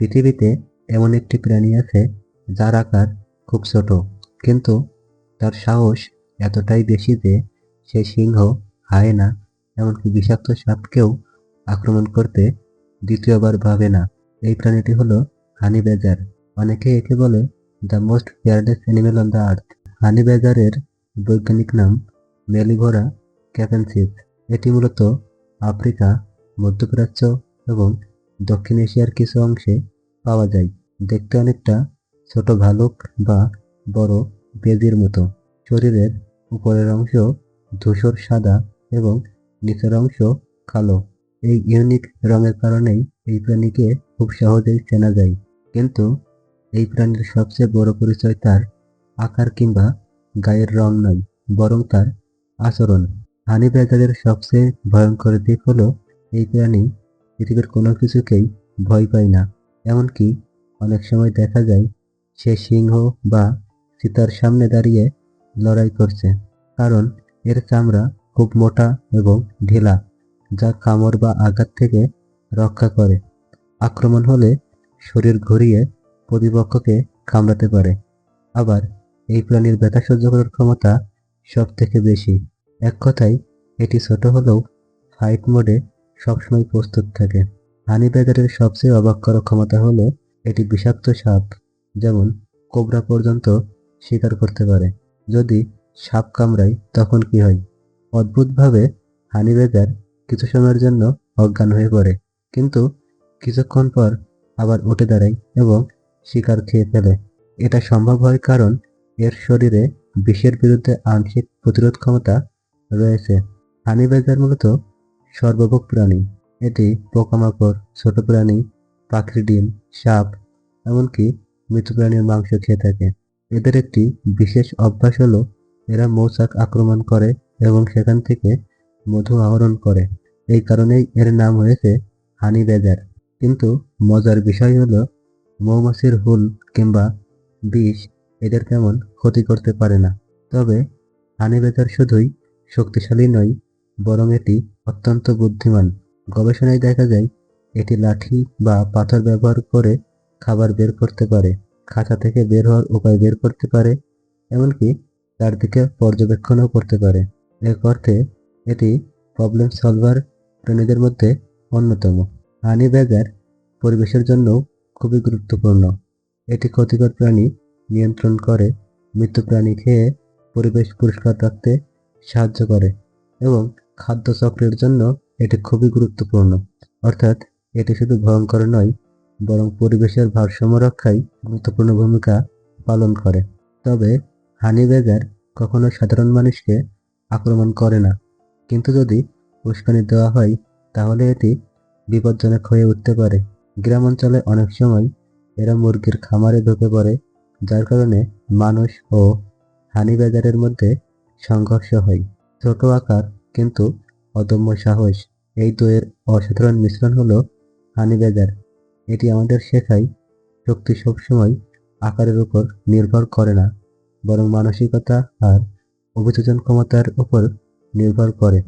পৃথিবীতে এমন একটি প্রাণী আছে যার আকার খুব ছোট, কিন্তু তার সাহস এতটাই বেশি যে সে সিংহ, হায়েনা, এমনকি বিষাক্ত সাপকেও আক্রমণ করতে দ্বিতীয়বার ভাবে না। এই প্রাণীটি হলো হানি ব্যাজার। অনেকে একে বলে the most fearless animal on the earth. Honey ব্যাজারের বৈজ্ঞানিক নাম মেলিভোরা ক্যাপেনসিস। এটি মূলত আফ্রিকা, মধ্যপ্রাচ্য এবং দক্ষিণ এশিয়ার কিছু অংশে পাওয়া যায়। দেখতে অনেকটা ছোট ভালুক বা বড় বেজির মতো। শরীরের উপরের অংশ ধূসর সাদা এবং নিচের অংশ কালো। এই ইউনিক রঙের কারণেই এই প্রাণীকে খুব সহজেই চেনা যায়। কিন্তু এই প্রাণীর সবচেয়ে বড় পরিচয় তার আকার কিংবা গায়ের রং নয়, বরং তার আচরণ। হানি ব্যাজারের সবচেয়ে ভয়ঙ্কর দিক হলো এই প্রাণী পৃথিবীর কোনো কিছুকেই ভয় পায় না। এমনকি অনেক সময় দেখা যায় সে সিংহ বা চিতার সামনে দাঁড়িয়ে লড়াই করছে, কারণ এর চামড়া খুব মোটা এবং ঢিলা, যা কামড় বা আঘাত থেকে রক্ষা করে। আক্রমণ হলে শরীর ঘুরিয়ে প্রতিপক্ষকে কামড়াতে পারে। আবার এই প্রাণীর ব্যথা সহ্য করার ক্ষমতা সব থেকে বেশি। এক কথায় এটি ছোট হলেও ফাইট মোডে সবসময় প্রস্তুত থাকে। হানি ব্যাজারের সবচেয়ে অবাক করা ক্ষমতা হলো এটি বিষাক্ত সাপ, যেমন কোবরা পর্যন্ত শিকার করতে পারে। যদি সাপ কামড়ায় তখন কি হয়? অদ্ভুতভাবে হানি ব্যাজার কিছু সময়ের জন্য অজ্ঞান হয়ে পড়ে, কিন্তু কিছুক্ষণ পর আবার উঠে দাঁড়ায় এবং শিকার খেয়ে ফেলে। এটা সম্ভব হয় কারণ এর শরীরে বিষের বিরুদ্ধে আংশিক প্রতিরোধ ক্ষমতা রয়েছে। হানি ব্যাজার মূলত সর্বভোগ প্রাণী। এটি পোকামাকড়, ছোট প্রাণী, পাখির ডিম, সাপ, এমনকি মৃত প্রাণীর মাংস খেয়ে থাকে। এদের একটি বিশেষ অভ্যাস হলো এরা মৌচাক আক্রমণ করে এবং সেখান থেকে মধু আহরণ করে। এই কারণেই এর নাম হয়েছে হানি ব্যাজার। কিন্তু মজার বিষয় হলো মৌমাছির হুল কিংবা বিষ এদের তেমন ক্ষতি করতে পারে না। তবে হানি ব্যাজার শুধুই শক্তিশালী নয়, বরং এটি অত্যন্ত বুদ্ধিমান। গবেষণায় দেখা যায় এটি লাঠি বা পাথর ব্যবহার করে খাবার বের করতে পারে, খাঁচা থেকে বের হওয়ার উপায় বের করতে পারে, এমনকি চারদিকে পর্যবেক্ষণও করতে পারে। এক অর্থে এটি প্রবলেম সলভার প্রাণীদের মধ্যে অন্যতম। হানি ব্যাজার পরিবেশের জন্যও খুবই গুরুত্বপূর্ণ। এটি ক্ষতিকর প্রাণী নিয়ন্ত্রণ করে, মৃত প্রাণী খেয়ে পরিবেশ পরিষ্কার রাখতে সাহায্য করে এবং খাদ্য চক্রের জন্য এটি খুবই গুরুত্বপূর্ণ। অর্থাৎ এটি শুধু ভয়ঙ্কর নয়, বরং পরিবেশের ভারসাম্য রক্ষায় গুরুত্বপূর্ণ ভূমিকা পালন করে। তবে হানি ব্যাজার কখনো সাধারণ মানুষকে আক্রমণ করে না, কিন্তু যদি উস্কানি দেওয়া হয় তাহলে এটি বিপজ্জনক হয়ে উঠতে পারে। গ্রাম অঞ্চলে অনেক সময় এরা মুরগির খামারে ঢুকে পড়ে, যার কারণে মানুষ ও হানি ব্যাজারের মধ্যে সংঘর্ষ হয়। ছোট আকার কিন্তু অদম্য সাহস, এই দুয়ের অসাধারণ মিশ্রণ হলো হানি ব্যাজার। এটি আমাদের শেখায় শক্তি সবসময় আকারের উপর নির্ভর করে না, বরং মানসিকতা আর অভিযোজন ক্ষমতার উপর নির্ভর করে।